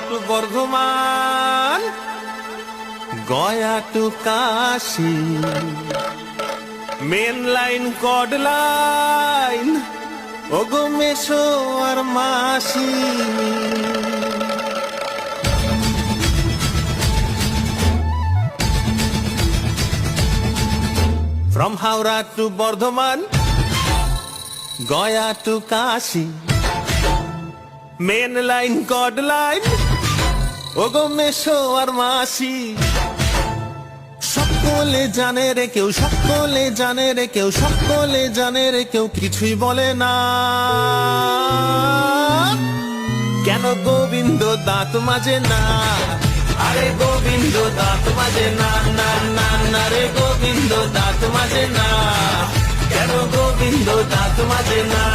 Two Bardhaman, Gaya two কাশি, main line code line, ওগো মেশো আর মাসি। From Howrah to Bardhaman, Gaya to Kashi, main line, God line, ওগো মেশো আর মাসি। সকলে জানে রে কেউ, সকলে জানে রে কেউ, সকলে জানে রে কেউ কিছুই বলে না। কেন গোবিন্দ দাঁত মাজে না? আরে গোবিন্দ দাঁত মাজে না, না না না রে গোবিন্দ দাঁত মাজে না। কেন গোবিন্দ দাঁত মাজে না?